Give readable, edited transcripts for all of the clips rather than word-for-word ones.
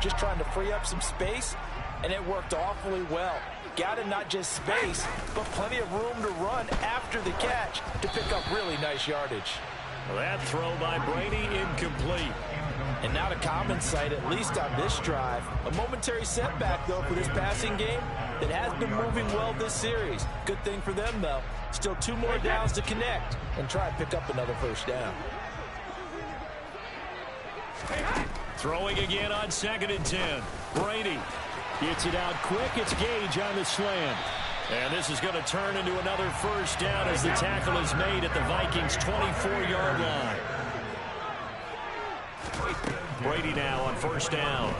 just trying to free up some space, and it worked awfully well. Got him not just space, but plenty of room to run after the catch to pick up really nice yardage. Well, that throw by Brady incomplete. And not a common sight, at least on this drive. A momentary setback, though, for this passing game that has been moving well this series. Good thing for them, though. Still 2 more downs to connect and try and pick up another first down. Throwing again on 2nd and 10. Brady gets it out quick. It's Gage on the slant. And this is going to turn into another first down as the tackle is made at the Vikings' 24-yard line. Brady now on first down.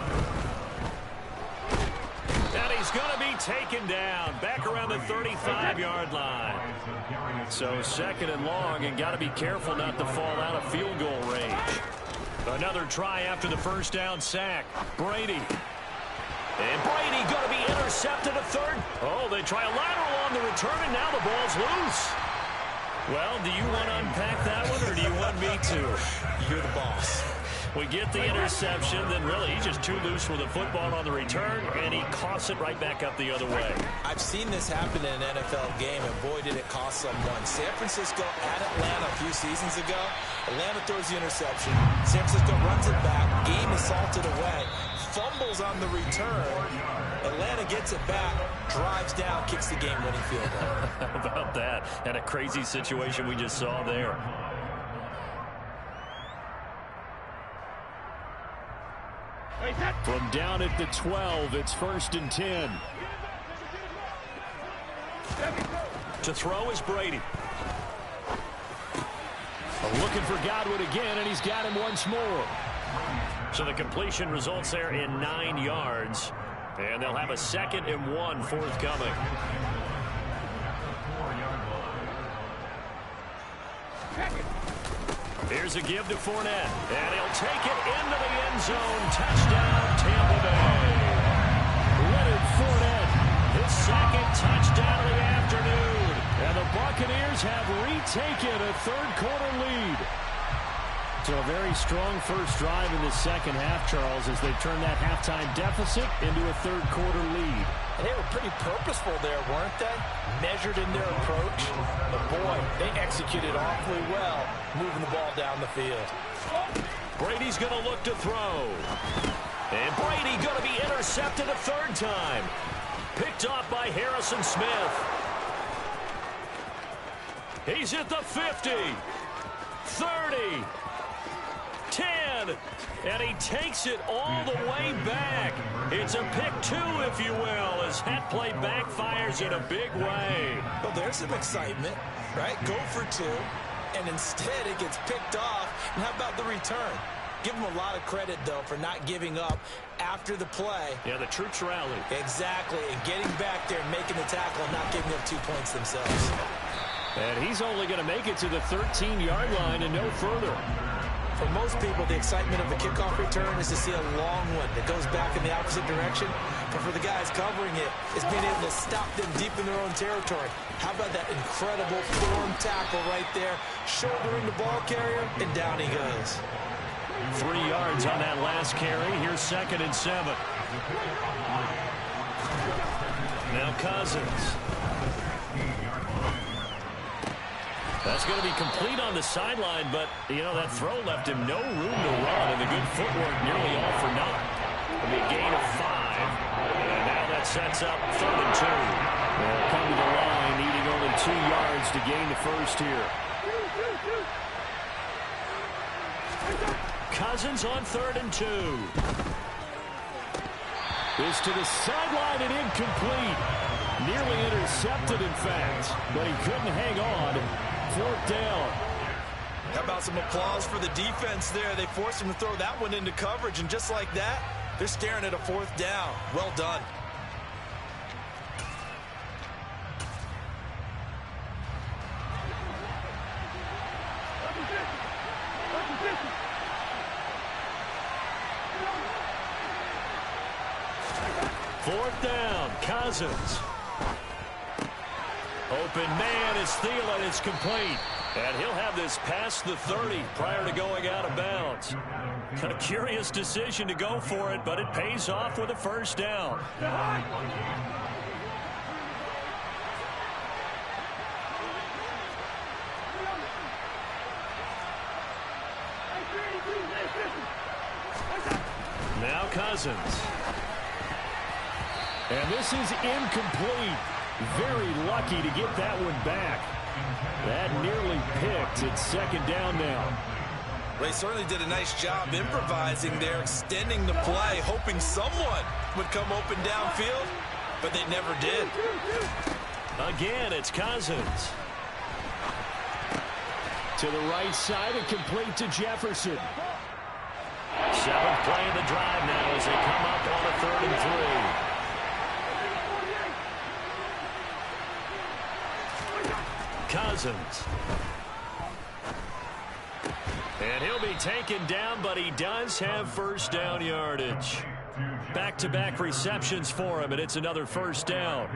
And he's going to be taken down back around the 35-yard line. So 2nd and long, and got to be careful not to fall out of field goal range. Another try after the first down sack. Brady. And Brady going to be intercepted a third. Oh, they try a lateral on the return, and now the ball's loose. Well, do you want to unpack that one, or do you want me to? You're the boss. We get the interception, then really he's just too loose with the football on the return, and he coughs it right back up the other way. I've seen this happen in an NFL game, and boy, did it cost someone. San Francisco at Atlanta a few seasons ago. Atlanta throws the interception. San Francisco runs it back. Game is salted away. Fumbles on the return. Atlanta gets it back, drives down, kicks the game-winning field goal. How about that? And a crazy situation we just saw there. From down at the 12, it's 1st and 10. To throw is Brady. Looking for Godwin again, and he's got him once more. So the completion results there in 9 yards. And they'll have a 2nd and 1 forthcoming. Here's a give to Fournette, and he'll take it into the end zone. Touchdown, Tampa Bay. Leonard Fournette, his 2nd touchdown of the afternoon. And the Buccaneers have retaken a third-quarter lead. So a very strong first drive in the second half, Charles, as they've turned that halftime deficit into a third-quarter lead. And they were pretty purposeful there, weren't they? Measured in their approach. But, boy, they executed awfully well, moving the ball down the field. Brady's going to look to throw. And Brady going to be intercepted a third time. Picked off by Harrison Smith. He's at the 50. 30. 10, and he takes it all the way back. It's a pick 2, if you will, as that play backfires in a big way. Well, there's some excitement, right? Go for 2, and instead it gets picked off. And how about the return? Give him a lot of credit, though, for not giving up after the play. Yeah, the troops rallied. Exactly, and getting back there and making the tackle and not giving up 2 points themselves. And he's only going to make it to the 13-yard line and no further. For most people, the excitement of a kickoff return is to see a long one that goes back in the opposite direction. But for the guys covering it, it's being able to stop them deep in their own territory. How about that incredible form tackle right there, shouldering the ball carrier, and down he goes. 3 yards on that last carry. Here's 2nd and 7. Now Cousins. That's going to be complete on the sideline, but, you know, that throw left him no room to run, and the good footwork nearly all for naught. It'll be a gain of 5. And now that sets up 3rd and 2. They'll come to the line, needing only 2 yards to gain the first here. Cousins on 3rd and 2. Is to the sideline and incomplete. Nearly intercepted, in fact, but he couldn't hang on. 4th down. How about some applause for the defense there? They forced him to throw that one into coverage, and just like that, they're staring at a 4th down. Well done. Fourth down, Cousins. Open man is Thielen. It's complete. And he'll have this past the 30 prior to going out of bounds. A curious decision to go for it, but it pays off with a first down. Now Cousins. And this is incomplete. Very lucky to get that one back. That nearly picked. It's second down now. Well, he certainly did a nice job improvising there, extending the play, hoping someone would come open downfield, but they never did. Again, it's Cousins. To the right side and complete to Jefferson. Seventh play of the drive now as they come up on a 3rd and 3. Cousins. And he'll be taken down, but he does have first down yardage. Back-to-back receptions for him, and it's another first down.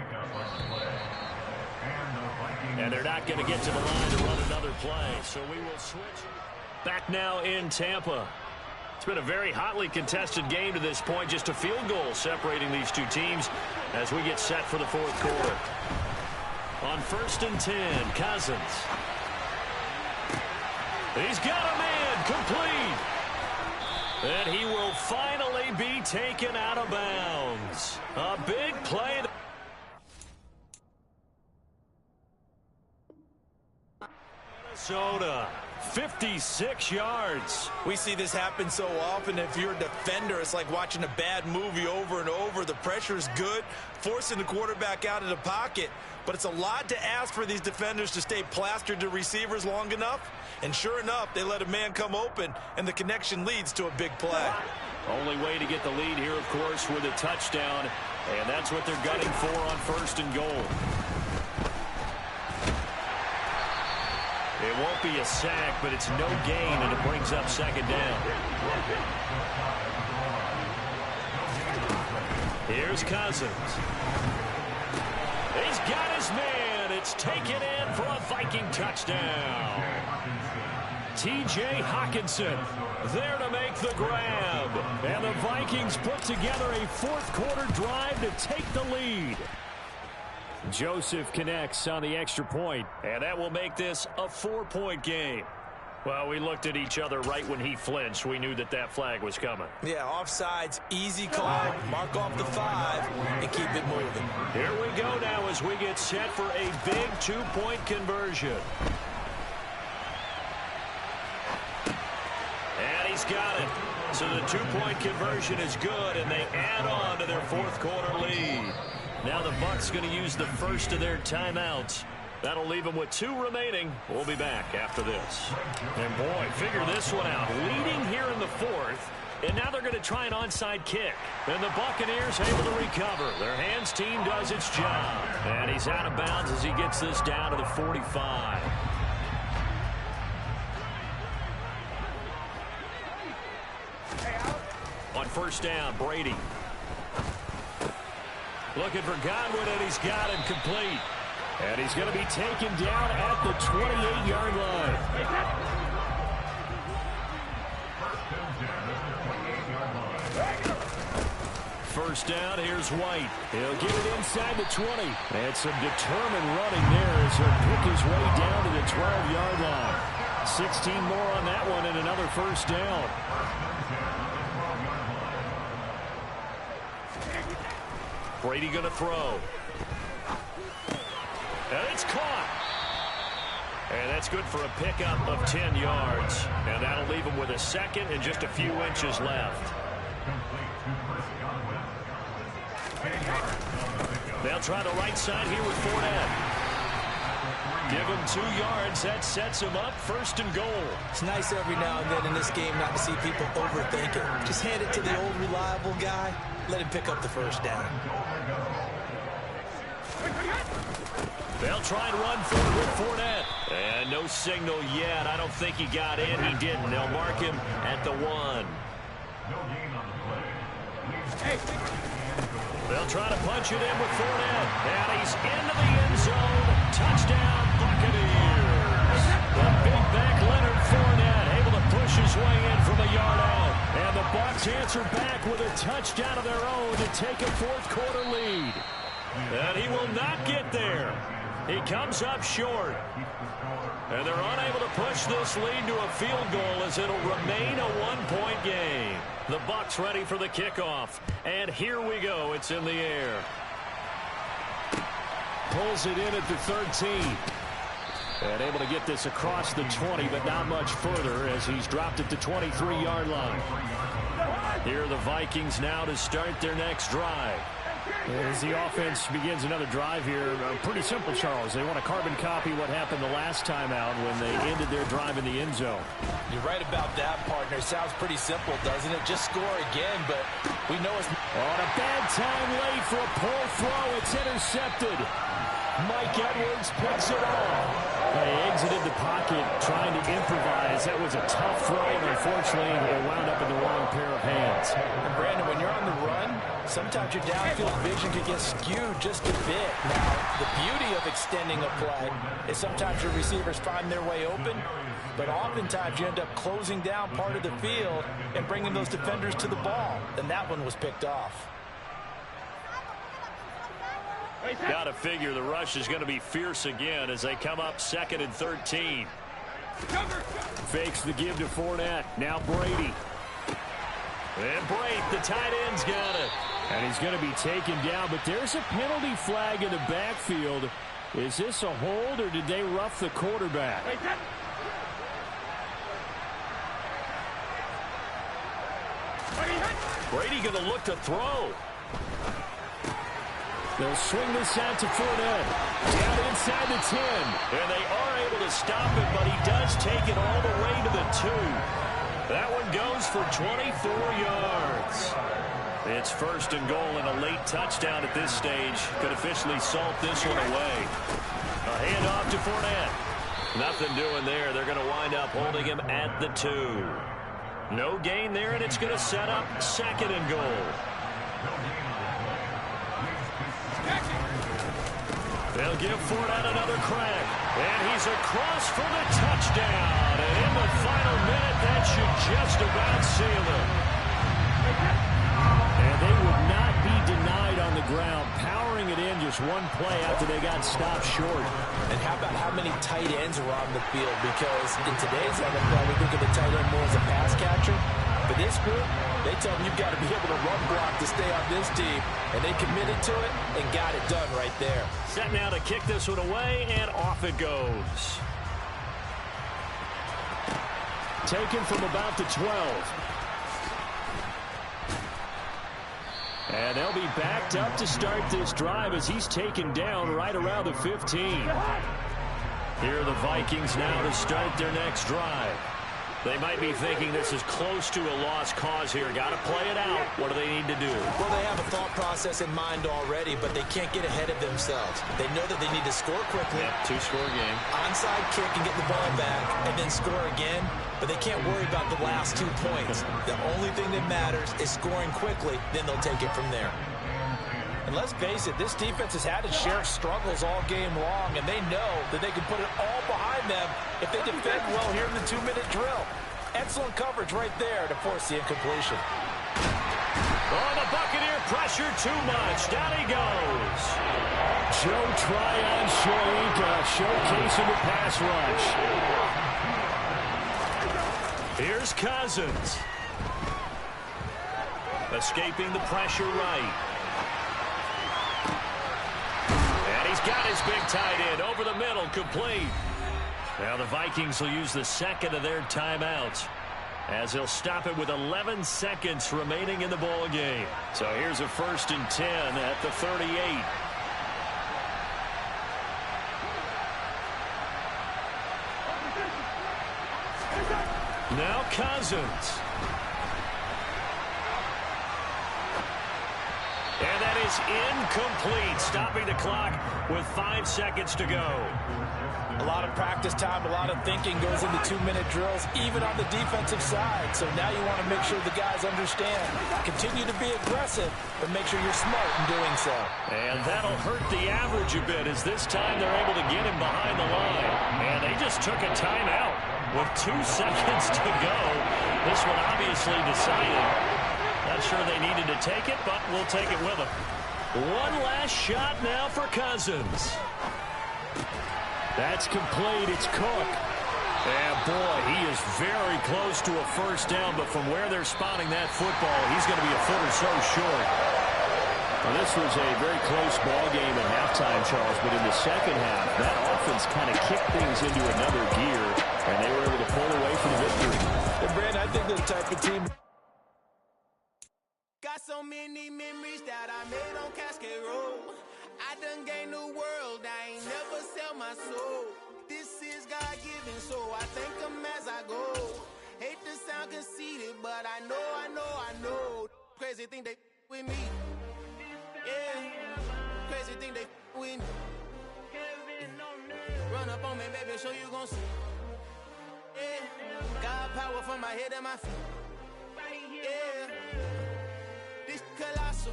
And they're not going to get to the line to run another play, so we will switch. Back now in Tampa. It's been a very hotly contested game to this point. Just a field goal separating these two teams as we get set for the fourth quarter. On 1st and 10, Cousins. He's got a man complete. And he will finally be taken out of bounds. A big play. Minnesota, 56 yards. We see this happen so often. If you're a defender, it's like watching a bad movie over and over. The pressure is good, forcing the quarterback out of the pocket. But it's a lot to ask for these defenders to stay plastered to receivers long enough. And sure enough, they let a man come open, and the connection leads to a big play. Only way to get the lead here, of course, with a touchdown. And that's what they're gunning for on 1st and goal. It won't be a sack, but it's no gain, and it brings up second down. Here's Cousins. He's got his man. It's taken in for a Viking touchdown. T.J. Hawkinson there to make the grab. And the Vikings put together a fourth-quarter drive to take the lead. Joseph connects on the extra point, and that will make this a 4-point game. Well, we looked at each other right when he flinched. We knew that that flag was coming. Yeah, offsides, easy call. Mark off the 5 and keep it moving. Here we go now as we get set for a big 2-point conversion. And he's got it. So the 2-point conversion is good, and they add on to their fourth-quarter lead. Now the Bucs going to use the first of their timeouts. That'll leave them with 2 remaining. We'll be back after this. And boy, figure this one out. Leading here in the 4th, and now they're going to try an onside kick. And the Buccaneers able to recover. Their hands team does its job. And he's out of bounds as he gets this down to the 45. On 1st down, Brady. Looking for Godwin, and he's got him complete. And he's going to be taken down at the 28-yard line. First down, here's White. He'll get it inside the 20. And some determined running there as he'll pick his way down to the 12-yard line. 16 more on that one and another first down. Brady going to throw. And it's caught. And that's good for a pickup of 10 yards. And that'll leave him with a second and just a few inches left. They'll try the right side here with Fournette. Give him 2 yards. That sets him up 1st and goal. It's nice every now and then in this game not to see people overthink it. Just hand it to the old reliable guy. Let him pick up the first down. They'll try and run for it with Fournette. And no signal yet. I don't think he got in. He didn't. They'll mark him at the 1. They'll try to punch it in with Fournette. And he's into the end zone. Touchdown, Buccaneers. The big back Leonard Fournette able to push his way in from a yard out. And the Bucs answer back with a touchdown of their own to take a fourth-quarter lead. And he will not get there. He comes up short. And they're unable to push this lead to a field goal as it'll remain a one-point game. The Bucs ready for the kickoff. And here we go. It's in the air. Pulls it in at the 13. And able to get this across the 20, but not much further as he's dropped at the 23-yard line. Here are the Vikings now to start their next drive. As the offense begins another drive here, pretty simple, Charles. They want to carbon copy what happened the last time out when they ended their drive in the end zone. You're right about that, partner. Sounds pretty simple, doesn't it? Just score again, but we know it's... On a bad time late for a poor throw. It's intercepted. Mike Edwards picks it off. They exited the pocket trying to improvise. That was a tough throw, and unfortunately, it wound up in the wrong pair of hands. And Brandon, when you're on the run, sometimes your downfield vision can get skewed just a bit. Now, the beauty of extending a play is sometimes your receivers find their way open, but oftentimes you end up closing down part of the field and bringing those defenders to the ball, and that one was picked off. Got to figure the rush is going to be fierce again as they come up 2nd and 13. Fakes the give to Fournette. Now Brady. And Brady, the tight end's got it. And he's going to be taken down, but there's a penalty flag in the backfield. Is this a hold, or did they rough the quarterback? Brady going to look to throw. They'll swing this out to Fournette. Down inside the 10. And they are able to stop it, but he does take it all the way to the 2. That one goes for 24 yards. It's 1st and goal, and a late touchdown at this stage could officially salt this one away. A handoff to Fournette. Nothing doing there. They're going to wind up holding him at the 2. No gain there, and it's going to set up 2nd and goal. They'll give Fournette another crack. And he's across for the touchdown. And in the final minute, that should just about seal it. And they would not be denied on the ground, powering it in just one play after they got stopped short. And how about how many tight ends are on the field? Because in today's NFL, we think of the tight end more as a pass catcher. For this group, they tell them you've got to be able to run block to stay on this team. And they committed to it and got it done right there. Set now to kick this one away, and off it goes. Taken from about the 12. And they'll be backed up to start this drive as he's taken down right around the 15. Here are the Vikings now to start their next drive. They might be thinking this is close to a lost cause here. Got to play it out. What do they need to do? Well, they have a thought process in mind already, but they can't get ahead of themselves. They know that they need to score quickly. Yep, 2-score game. Onside kick and get the ball back, and then score again. But they can't worry about the last 2 points. The only thing that matters is scoring quickly. Then they'll take it from there. And let's face it, this defense has had its share of struggles all game long, and they know that they can put it all behind them if they defend well here in the 2-minute drill. Excellent coverage right there to force the incompletion. Oh, the Buccaneer pressure too much. Down he goes. Joe Tryon showcasing the pass rush. Here's Cousins. Escaping the pressure right. He's got his big tight end over the middle, complete. Now the Vikings will use the 2nd of their timeouts as they'll stop it with 11 seconds remaining in the ball game. So here's a 1st and 10 at the 38. Now Cousins. And that is incomplete, stopping the clock with 5 seconds to go. A lot of practice time, a lot of thinking goes into 2-minute drills, even on the defensive side. So now you want to make sure the guys understand. Continue to be aggressive, but make sure you're smart in doing so. And that'll hurt the average a bit, as this time they're able to get him behind the line. And they just took a timeout with 2 seconds to go. This one obviously decided. Not sure they needed to take it, but we'll take it with them. One last shot now for Cousins. That's complete. It's Cook. And, boy, he is very close to a first down, but from where they're spotting that football, he's going to be a foot or so short. Well, this was a very close ball game at halftime, Charles, but in the second half, that offense kind of kicked things into another gear, and they were able to pull away from the victory. Well, Brandon, I think they're the type of team. Got so many memories that I made on Cascade Road. I done gained the world, I ain't never sell my soul. This is God-given, so I thank him as I go. Hate to sound conceited, but I know. Crazy thing they with me. Yeah, crazy thing they with me. Run up on me, baby, show you gon' see. Yeah, God power from my head and my feet. Yeah, this colossal.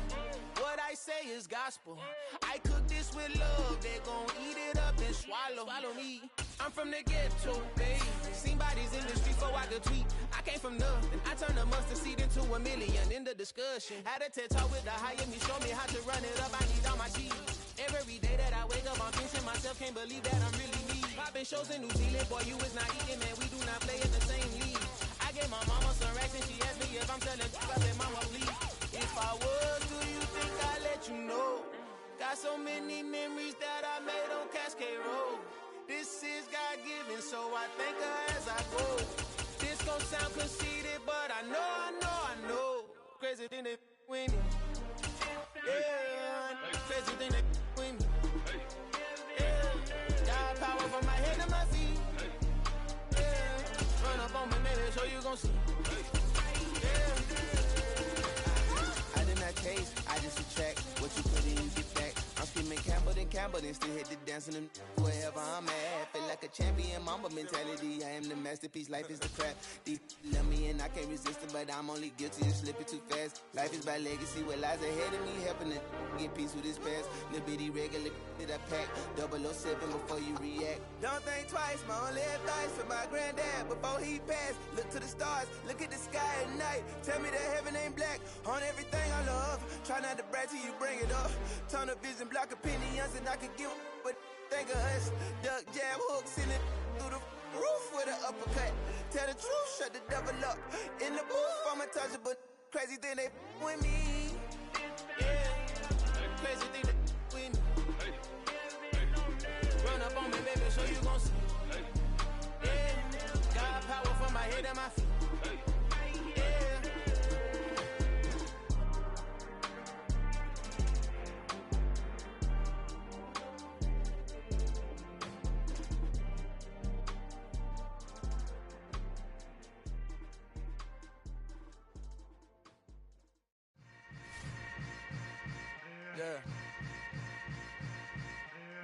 What I say is gospel. I cook this with love. They gon' eat it up and swallow me. I'm from the ghetto, baby. Seen bodies in the street before I could tweet. I came from nothing. I turned a mustard seed into a million. In the discussion, had a TED talk with the higher me. Show me how to run it up. I need all my cheese. Every day that I wake up, I'm pinching myself. Can't believe that I'm really me. Popping shows in New Zealand. Boy, you is not eating, man. We do not play in the same league. I gave my mama some racks and she asked me if I'm telling truth. I said, Mama, please. If I was, do you think I'd let you know? Got so many memories that I made on Cascade Road. This is God-given, so I thank her as I go. This gon' sound conceited, but I know. Crazy thing they with me. Yeah, crazy thing they with me. Yeah, got power from my head to my feet. Yeah, run up on me, baby, so you gon' see. Yeah. Taste, I just attract what you put in, you get back. I'm screaming Campbell, then still hit the dance and them wherever I'm at. Feel like a champion, mama mentality. I am the masterpiece, life is the crap. Deep love me and I can't resist it, but I'm only guilty of slipping too fast. Life is by legacy, what lies ahead of me, helping to get peace with this past. Little bitty regular that I pack, 007 before you react. Don't think twice, my only advice for my granddad before he passed. Look to the stars, look at the sky at night. Tell me that heaven ain't black on everything I love. Try not to brag till you bring it up. Tunnel vision, block opinions, and I could give but think of us. Duck jab hooks in it through the roof with an uppercut. Tell the truth, shut the devil up. In the booth, I'm untouchable. Crazy thing they with me. Yeah, crazy thing they with me. Run up on me, baby, so you gon' see. Yeah, got power from my head and my feet.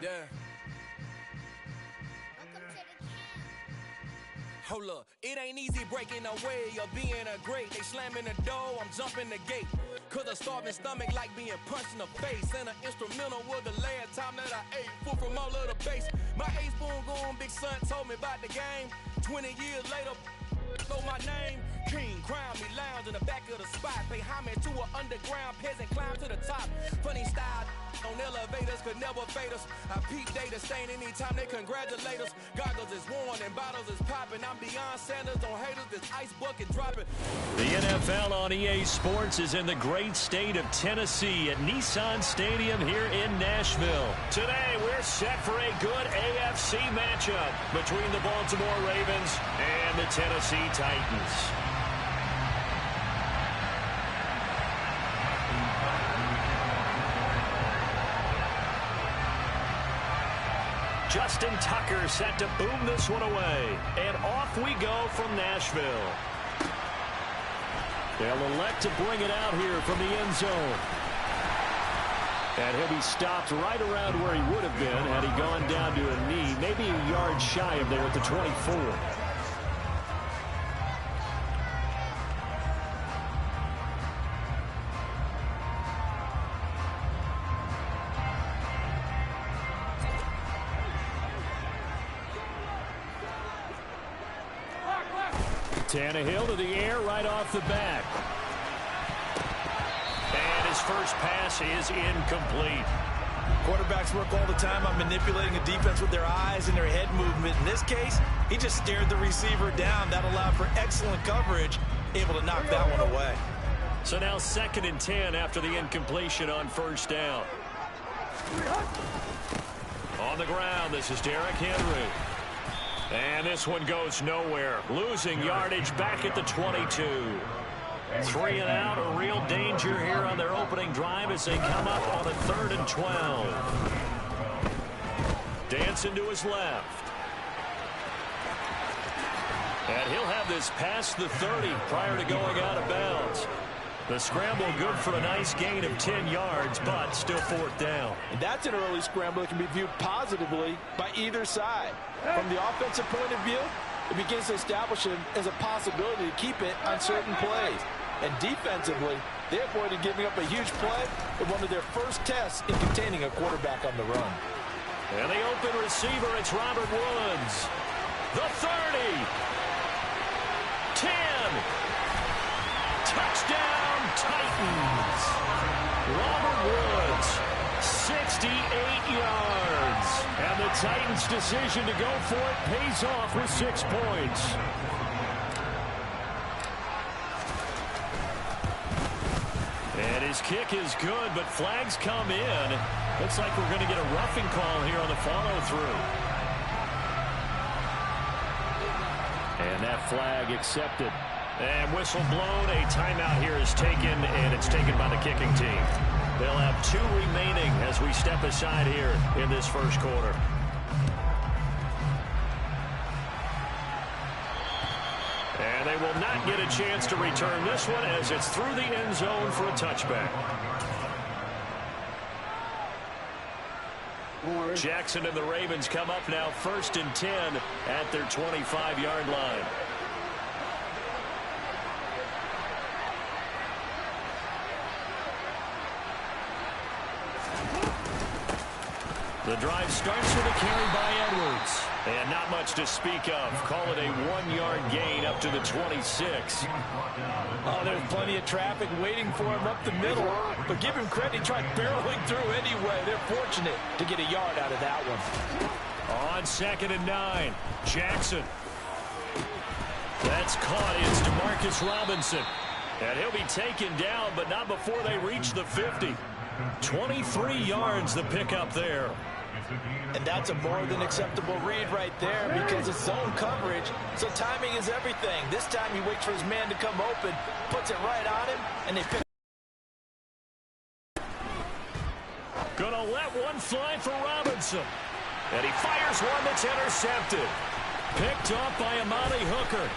Yeah. Hold up, it ain't easy breaking away or being a great. They slamming the door, I'm jumping the gate. Cause a starving stomach like being punched in the face. And an instrumental was the last time that I ate food from all of the base. My ace boom goon, big son told me about the game. 20 years later, know my name. King, crown me, lounge in the back of the spot. Pay homage to an underground peasant, climb to the top. Funny style on elevators could never fade us. I peep data stain anytime they congratulate us. Goggles is worn and bottles is popping. I'm beyond Sanders on haters, this ice bucket dropping. The NFL on EA Sports is in the great state of Tennessee at Nissan Stadium here in Nashville. Today we're set for a good AFC matchup between the Baltimore Ravens and the Tennessee Titans. Justin Tucker set to boom this one away. And off we go from Nashville. They'll elect to bring it out here from the end zone. And he'll be stopped right around where he would have been had he gone down to a knee, maybe a yard shy of there at the 24. Tannehill to the air right off the bat. And his first pass is incomplete. Quarterbacks work all the time on manipulating a defense with their eyes and their head movement. In this case, he just stared the receiver down. That allowed for excellent coverage, able to knock that one away. So now 2nd and 10 after the incompletion on first down. On the ground, this is Derrick Henry. And this one goes nowhere. Losing yardage back at the 22. 3 and out, a real danger here on their opening drive as they come up on a 3rd and 12. Dancing to his left. And he'll have this past the 30 prior to going out of bounds. The scramble good for a nice gain of 10 yards, but still 4th down. And that's an early scramble that can be viewed positively by either side. From the offensive point of view, it begins to establish him as a possibility to keep it on certain plays. And defensively, they avoided giving up a huge play in one of their first tests in containing a quarterback on the run. And the open receiver, it's Robert Woods. The 30. 10. Touchdown, Titans. Robert Woods, 68 yards. And the Titans' decision to go for it pays off with 6 points. And his kick is good, but flags come in. Looks like we're going to get a roughing call here on the follow-through. And that flag accepted. And whistle blown. A timeout here is taken, and it's taken by the kicking team. They'll have 2 remaining as we step aside here in this first quarter. And they will not get a chance to return this one as it's through the end zone for a touchback. Jackson and the Ravens come up now 1st and 10 at their 25-yard line. The drive starts with a carry by Edwards. And not much to speak of. Call it a 1-yard gain up to the 26. Oh, there's plenty of traffic waiting for him up the middle. But give him credit, he tried barreling through anyway. They're fortunate to get a yard out of that one. On 2nd and 9, Jackson. That's caught. It's DeMarcus Robinson. And he'll be taken down, but not before they reach the 50. 23 yards the pickup there. And that's a more than acceptable read right there because it's zone coverage, so timing is everything. This time he waits for his man to come open, puts it right on him, and they pick. Gonna let one fly for Robinson. And he fires one that's intercepted. Picked off by Amani Hooker.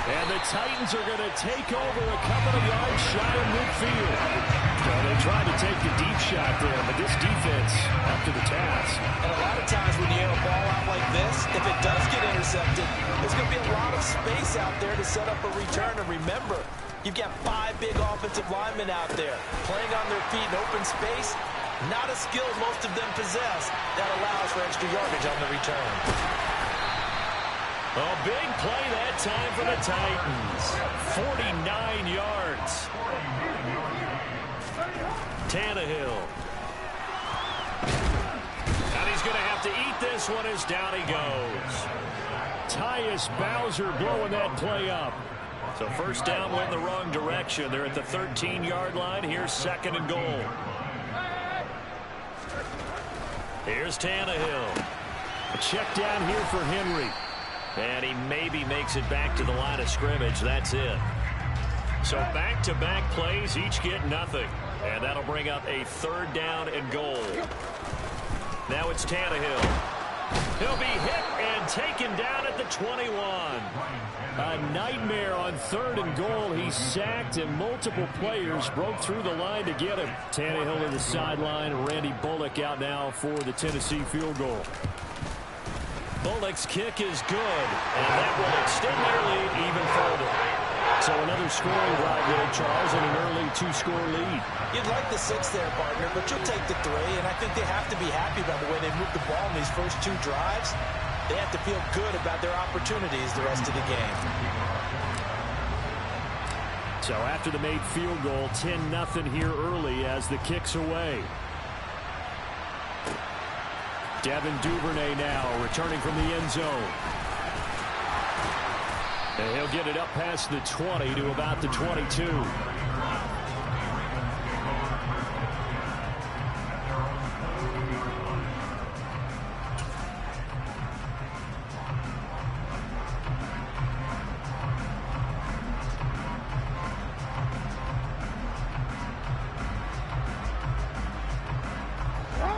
And the Titans are going to take over a couple of yards shy of midfield. Well, they tried to take the deep shot there, but this defense up to the task. And a lot of times when you air a ball out like this, if it does get intercepted, there's going to be a lot of space out there to set up a return. And remember, you've got 5 big offensive linemen out there playing on their feet in open space. Not a skill most of them possess that allows for extra yardage on the return. A big play that time for the Titans. 49 yards. Tannehill. And he's going to have to eat this one as down he goes. Tyus Bowser blowing that play up. So first down went in the wrong direction. They're at the 13-yard line. Here's 2nd and goal. Here's Tannehill. A check down here for Henry. And he maybe makes it back to the line of scrimmage. That's it. So back-to-back plays, each get nothing. And that'll bring up a 3rd down and goal. Now it's Tannehill. He'll be hit and taken down at the 21. A nightmare on 3rd and goal. He's sacked, and multiple players broke through the line to get him. Tannehill to the sideline. Randy Bullock out now for the Tennessee field goal. Bullock's kick is good, and that will extend their lead even further. So another scoring drive there, Charles, and an early 2-score lead. You'd like the 6 there, partner, but you'll take the 3, and I think they have to be happy about the way they moved the ball in these first 2 drives. They have to feel good about their opportunities the rest of the game. So after the made field goal, 10-0 here early as the kick's away. Devin Duvernay now returning from the end zone. And he'll get it up past the 20 to about the 22.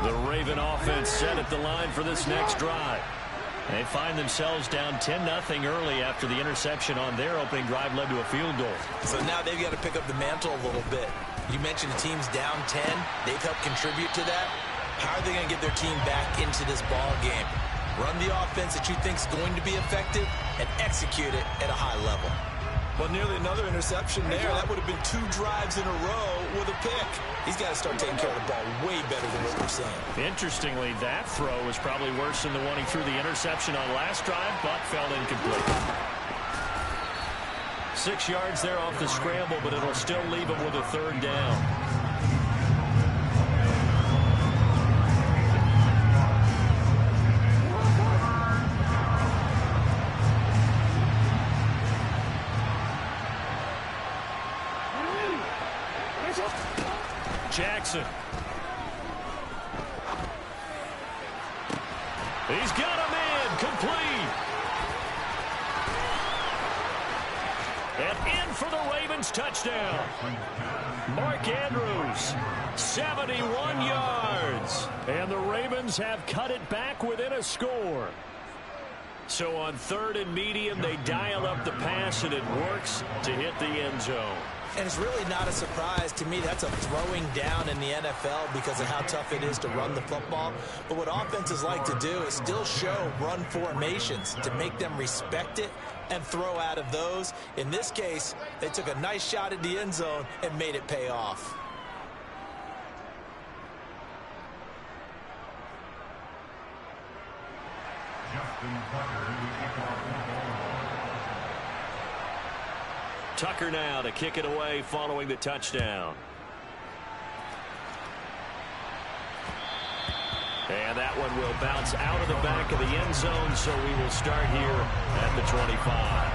The Raven offense set at the line for this next drive. They find themselves down 10-0 early after the interception on their opening drive led to a field goal. So now they've got to pick up the mantle a little bit. You mentioned the team's down 10. They've helped contribute to that. How are they going to get their team back into this ball game? Run the offense that you think is going to be effective and execute it at a high level. Well, nearly another interception there. That would have been 2 drives in a row with a pick. He's got to start taking care of the ball way better than what we're seeing. Interestingly, that throw was probably worse than the one he threw the interception on last drive, but fell incomplete. 6 yards there off the scramble, but it'll still leave him with a 3rd down. Jackson. He's got a man complete. And in for the Ravens touchdown. Mark Andrews, 71 yards. And the Ravens have cut it back within a score. So on 3rd and medium, they dial up the pass, and it works to hit the end zone. And it's really not a surprise to me. That's a throwing down in the NFL because of how tough it is to run the football. But what offenses like to do is still show run formations to make them respect it and throw out of those. In this case, they took a nice shot at the end zone and made it pay off. Tucker now to kick it away following the touchdown. And that one will bounce out of the back of the end zone, so we will start here at the 25.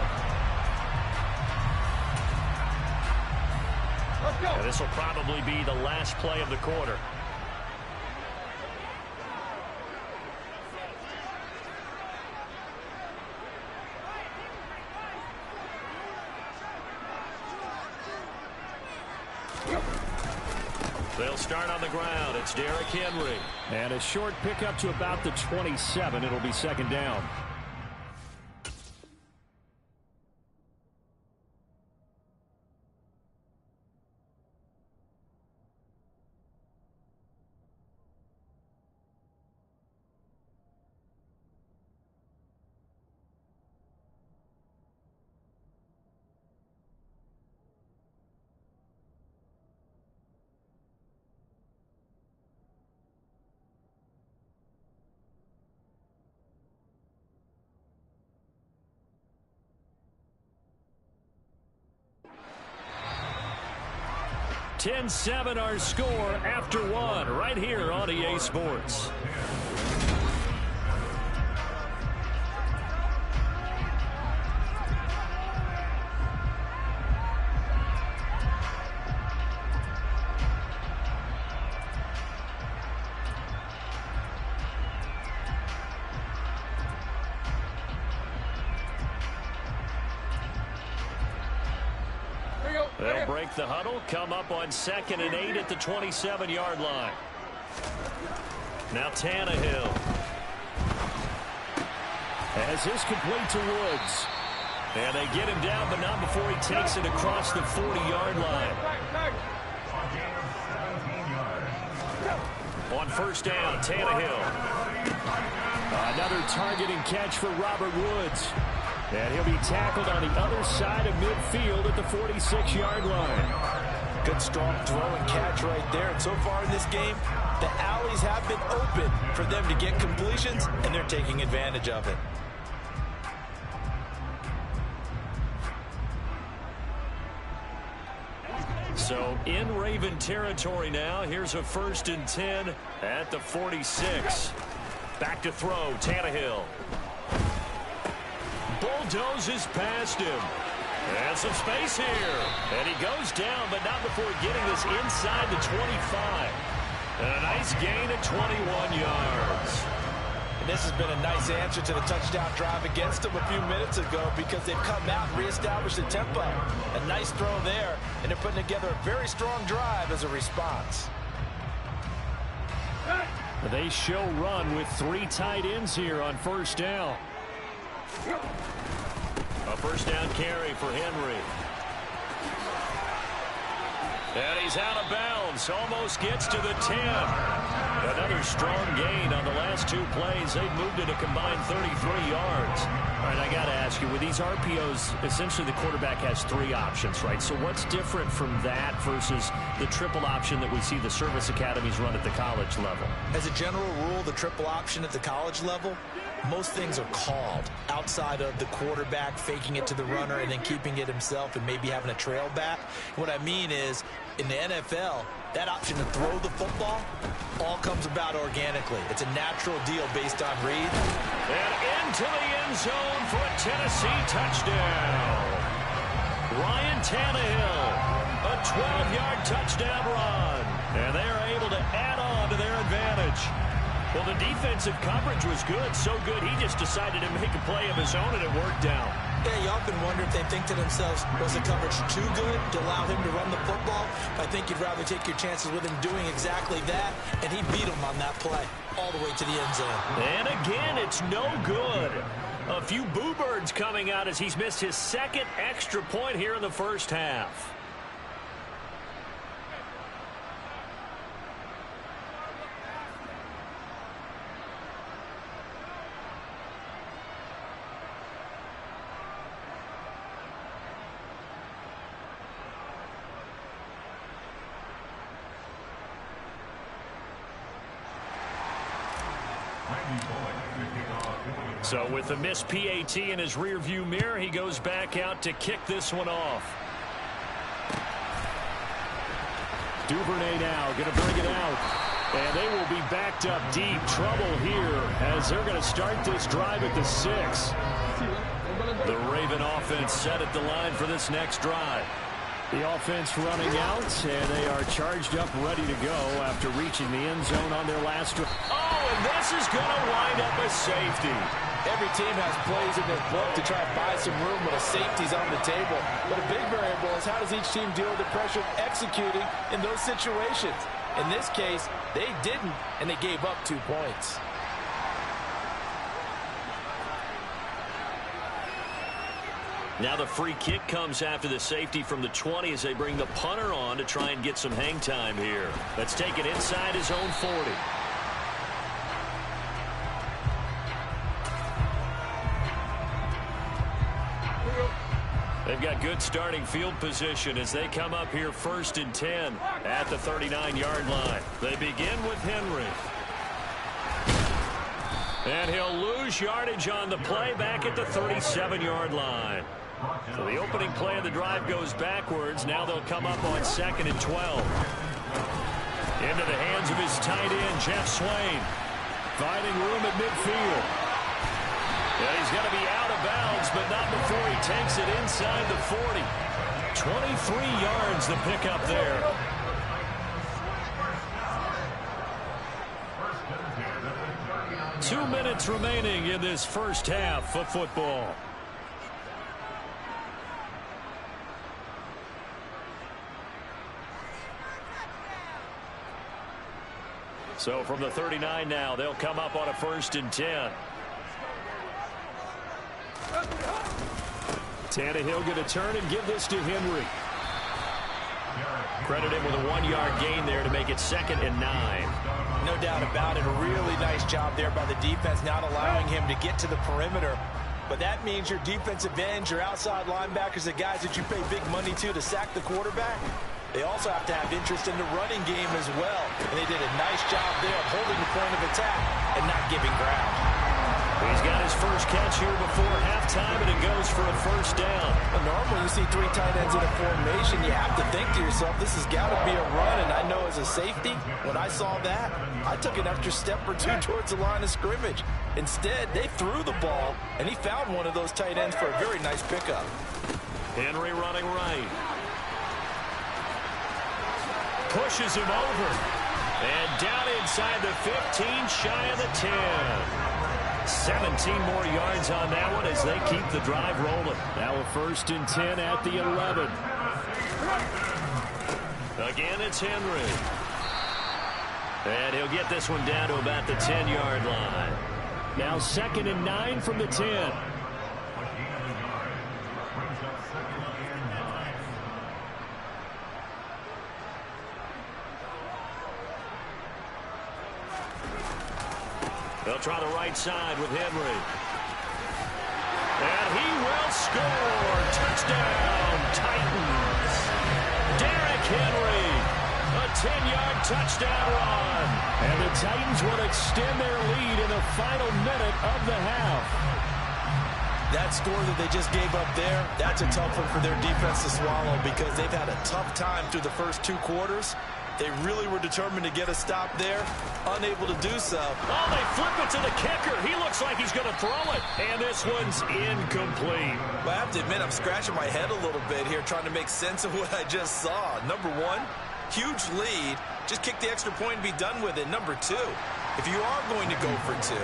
And this will probably be the last play of the quarter. They'll start on the ground. It's Derrick Henry. And a short pickup to about the 27. It'll be 2nd down. (10-7) our score after 1 right here on EA Sports. They'll break the huddle, come up on 2nd and 8 at the 27-yard line. Now Tannehill. As is complete to Woods. And they get him down, but not before he takes it across the 40-yard line. On first down, Tannehill. Another targeting catch for Robert Woods. And he'll be tackled on the other side of midfield at the 46-yard line. Good strong throw and catch right there. And so far in this game, the alleys have been open for them to get completions, and they're taking advantage of it. So in Raven territory now. Here's a 1st and 10 at the 46. Back to throw, Tannehill. Bulldozes past him. And some space here. And he goes down, but not before getting this inside the 25. And a nice gain at 21 yards. And this has been a nice answer to the touchdown drive against them a few minutes ago, because they've come out and reestablished the tempo. A nice throw there, and they're putting together a very strong drive as a response. They show run with 3 tight ends here on first down. A first down carry for Henry. And he's out of bounds. Almost gets to the 10. Another strong gain on the last 2 plays. They've moved it a combined 33 yards. All right, I got to ask you, with these RPOs, essentially the quarterback has 3 options, right? So what's different from that versus the triple option that we see the service academies run at the college level? As a general rule, the triple option at the college level, most things are called outside of the quarterback faking it to the runner and then keeping it himself and maybe having a trail back. What I mean is, in the NFL, that option to throw the football all comes about organically. It's a natural deal based on read. And into the end zone for a Tennessee touchdown. Ryan Tannehill, a 12-yard touchdown run. And they are able to add on to their advantage. Well, the defensive coverage was good, so good he just decided to make a play of his own, and it worked out. Yeah, you often wonder if they think to themselves, was the coverage too good to allow him to run the football? I think you'd rather take your chances with him doing exactly that, and he beat him on that play all the way to the end zone. And again, it's no good. A few boo birds coming out as he's missed his 2nd extra point here in the first half. So with the missed PAT in his rearview mirror, he goes back out to kick this one off. Duvernay now going to bring it out. And they will be backed up deep. Trouble here as they're going to start this drive at the 6. The Raven offense set at the line for this next drive. The offense running out, and they are charged up, ready to go after reaching the end zone on their last drive. Oh, and this is going to wind up a safety. Every team has plays in their book to try to buy some room when a safety's on the table. But a big variable is how does each team deal with the pressure of executing in those situations. In this case, they didn't, and they gave up 2 points. Now the free kick comes after the safety from the 20 as they bring the punter on to try and get some hang time here. Let's take it inside his own 40. They've got good starting field position as they come up here 1st and 10 at the 39-yard line. They begin with Henry. And he'll lose yardage on the play back at the 37-yard line. So the opening play of the drive goes backwards. Now they'll come up on 2nd and 12. Into the hands of his tight end, Jeff Swain. Finding room at midfield. And he's going to be out of bounds, but not before he takes it inside the 40. 23 yards the pickup there. Two minutes remaining in this first half of football. So from the 39 now, they'll come up on a 1st and 10. Tannehill going to turn and give this to Henry. Credit him with a 1-yard gain there to make it 2nd and 9. No doubt about it. A really nice job there by the defense, not allowing him to get to the perimeter. But that means your defensive ends, your outside linebackers, the guys that you pay big money to sack the quarterback, they also have to have interest in the running game as well. And they did a nice job there of holding the point of attack and not giving ground. He's got his first catch here before halftime, and it goes for a 1st down. Well, normally you see 3 tight ends in a formation, you have to think to yourself, this has got to be a run. And I know as a safety, when I saw that, I took an extra step or 2 towards the line of scrimmage. Instead, they threw the ball, and he found one of those tight ends for a very nice pickup. Henry running right. Pushes him over. And down inside the 15, shy of the 10. 17 more yards on that one as they keep the drive rolling. Now a 1st and 10 at the 11. Again, it's Henry. And he'll get this one down to about the 10-yard line. Now 2nd and 9 from the 10. They'll try the right side with Henry. And he will score. Touchdown, Titans. Derrick Henry, a 10-yard touchdown run. And the Titans will extend their lead in the final minute of the half. That score that they just gave up there, that's a tough one for their defense to swallow because they've had a tough time through the first 2 quarters. They really were determined to get a stop there, unable to do so. Oh, they flip it to the kicker. He looks like he's going to throw it, and this one's incomplete. Well, I have to admit, I'm scratching my head a little bit here trying to make sense of what I just saw. Number 1, huge lead. Just kick the extra point and be done with it. Number 2, if you are going to go for 2,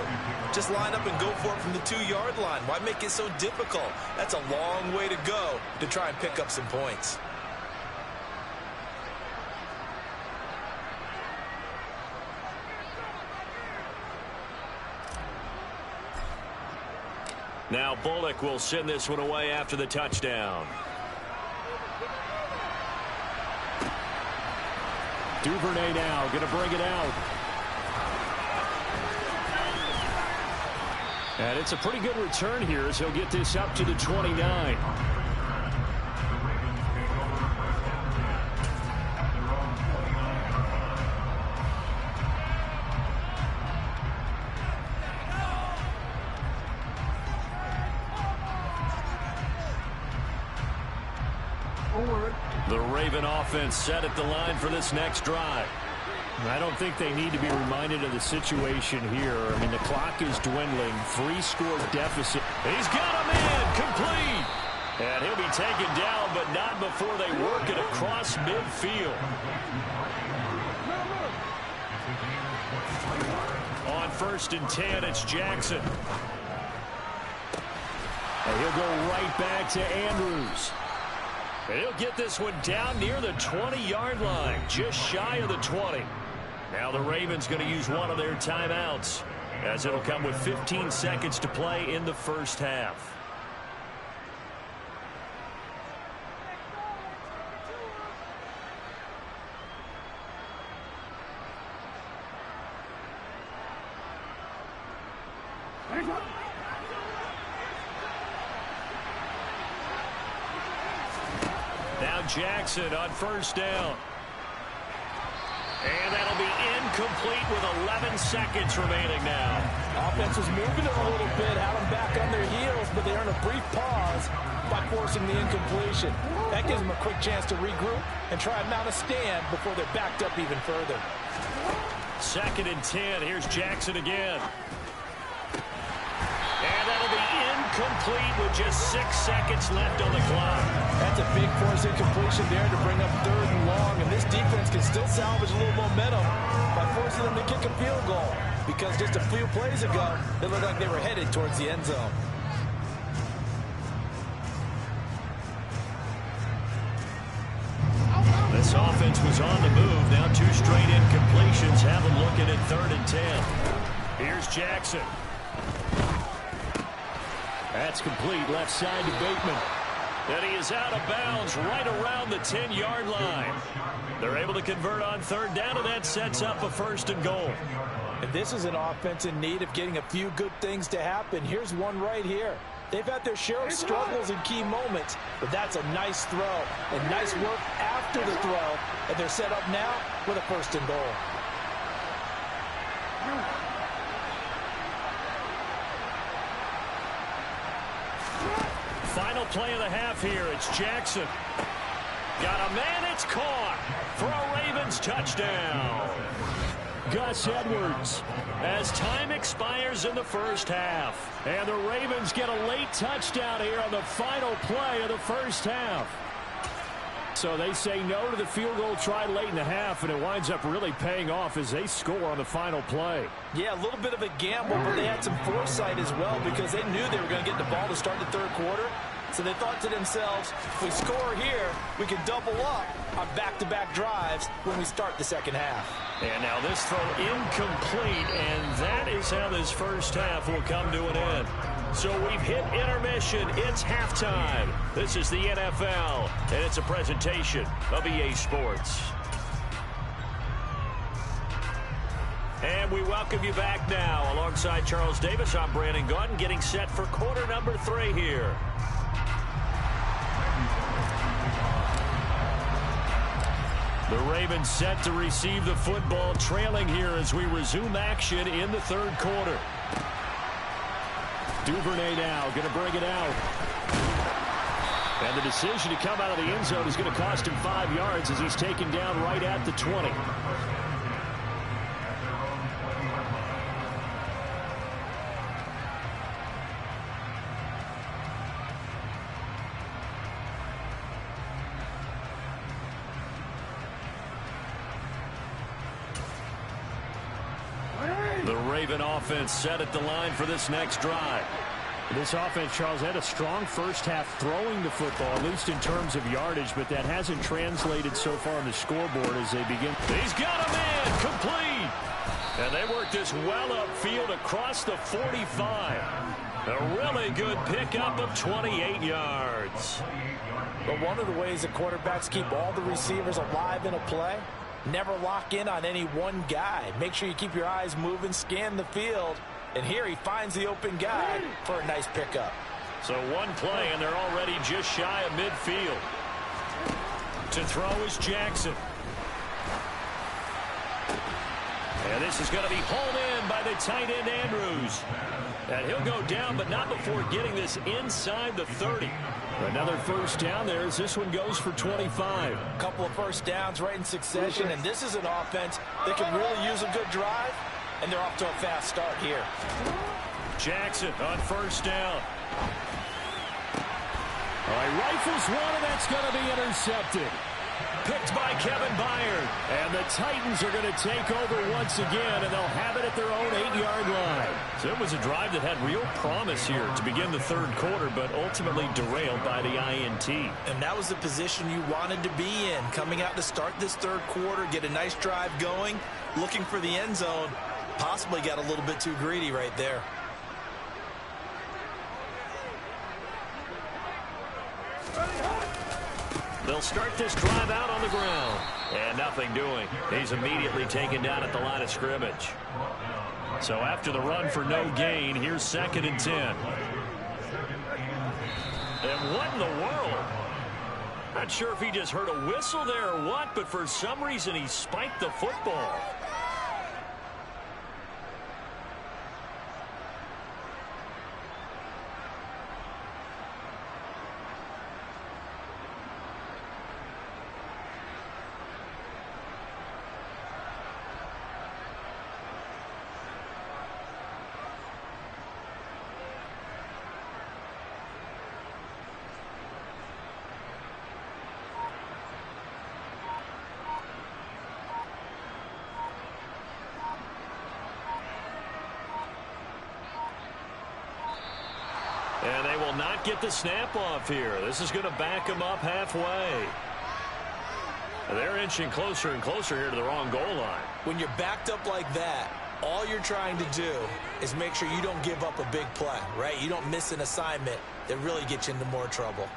just line up and go for it from the 2-yard line. Why make it so difficult? That's a long way to go to try and pick up some points. Now Bullock will send this one away after the touchdown. Duvernay now going to bring it out. And it's a pretty good return here as he'll get this up to the 29. The Raven offense set at the line for this next drive. I don't think they need to be reminded of the situation here. I mean, the clock is dwindling. 3-score deficit. He's got him in. Complete. And he'll be taken down, but not before they work it across midfield. On 1st and 10, it's Jackson. And he'll go right back to Andrews. And he'll get this one down near the 20-yard line, just shy of the 20. Now the Ravens going to use one of their timeouts, as it'll come with 15 seconds to play in the first half. Now Jackson on 1st down. And that'll be incomplete with 11 seconds remaining now. Offense was moving it a little bit, had them back on their heels, but they earn a brief pause by forcing the incompletion. That gives them a quick chance to regroup and try and mount a stand before they're backed up even further. 2nd and 10. Here's Jackson again. And that'll be incomplete with just 6 seconds left on the clock. That's a big force incompletion there to bring up 3rd and long, and this defense can still salvage a little momentum by forcing them to kick a field goal, because just a few plays ago, they looked like they were headed towards the end zone. This offense was on the move. Now 2 straight incompletions have them looking at 3rd and 10. Here's Jackson. That's complete, left side to Bateman. And he is out of bounds right around the 10-yard line. They're able to convert on third down, and that sets up a 1st and goal. And this is an offense in need of getting a few good things to happen. Here's one right here. They've had their share of struggles in key moments, but that's a nice throw and nice work after the throw. And they're set up now with a 1st and goal. Final play of the half here. It's Jackson. Got a man. It's caught for a Ravens touchdown. Gus Edwards as time expires in the first half. And the Ravens get a late touchdown here on the final play of the first half. So they say no to the field goal try late in the half, and it winds up really paying off as they score on the final play. Yeah, a little bit of a gamble, but they had some foresight as well because they knew they were going to get the ball to start the third quarter. So they thought to themselves, if we score here, we can double up on back-to-back drives when we start the second half. And now this throw incomplete, and that is how this first half will come to an end. So we've hit intermission. It's halftime. This is the NFL, and it's a presentation of EA Sports. And we welcome you back now. Alongside Charles Davis, I'm Brandon Gaudin, getting set for quarter number 3 here. The Ravens set to receive the football, trailing here as we resume action in the third quarter. Duvernay now going to bring it out. And the decision to come out of the end zone is going to cost him 5 yards as he's taken down right at the 20. The Raven offense set at the line for this next drive. This offense, Charles, had a strong first half throwing the football, at least in terms of yardage, but that hasn't translated so far on the scoreboard as they begin. He's got a man, complete. And they work this well upfield across the 45. A really good pickup of 28 yards. But one of the ways that quarterbacks keep all the receivers alive in a play, never lock in on any one guy. Make sure you keep your eyes moving, scan the field. And here he finds the open guy for a nice pickup. So one play, and they're already just shy of midfield. To throw is Jackson. And this is going to be hauled in by the tight end Andrews. And he'll go down, but not before getting this inside the 30. Another first down there as this one goes for 25. A couple of first downs right in succession, and this is an offense that can really use a good drive, and they're off to a fast start here. Jackson on first down. All right, rifles one, and that's going to be intercepted. Picked by Kevin Byard. And the Titans are going to take over once again, and they'll have it at their own 8-yard line. So it was a drive that had real promise here to begin the third quarter, but ultimately derailed by the INT. And that was the position you wanted to be in, coming out to start this third quarter, get a nice drive going, looking for the end zone. Possibly got a little bit too greedy right there. They'll start this drive out on the ground. And nothing doing. He's immediately taken down at the line of scrimmage. So after the run for no gain, here's 2nd and 10. And what in the world? Not sure if he just heard a whistle there or what, but for some reason he spiked the football. And they will not get the snap off here. This is going to back them up halfway. They're inching closer and closer here to the wrong goal line. When you're backed up like that, all you're trying to do is make sure you don't give up a big play, right? You don't miss an assignment that really gets you into more trouble.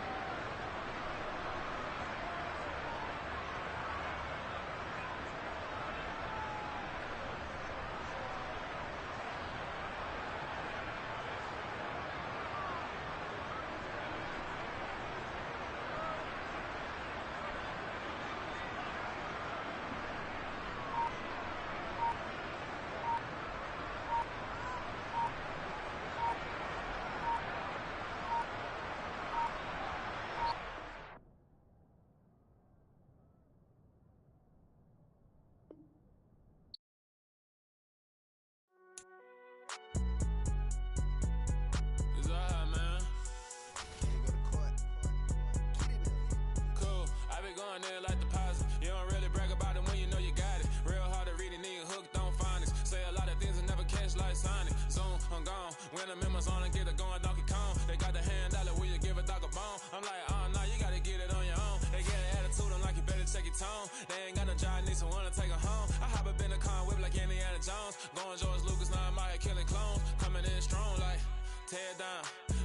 going in like deposit. You don't really brag about it when you know you got it. Real hard to read it, nigga hooked on phonics. Say a lot of things and never catch like Sonic. Zoom, I'm gone. When I'm in my zone and get it going Donkey Kong. They got the hand dollar, will you give a dog a bone? I'm like, oh, no, you gotta get it on your own. They get an attitude, I'm like, you better check your tone. They ain't got no job, need someone to take her home. I hop up in the car, whip like Indiana Jones. Going George Lucas, now I'm out here killing clones. Coming in strong like, tear down,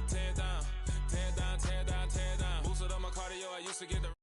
tear down, tear down, tear down, tear down. Boosted up my cardio, I used to get the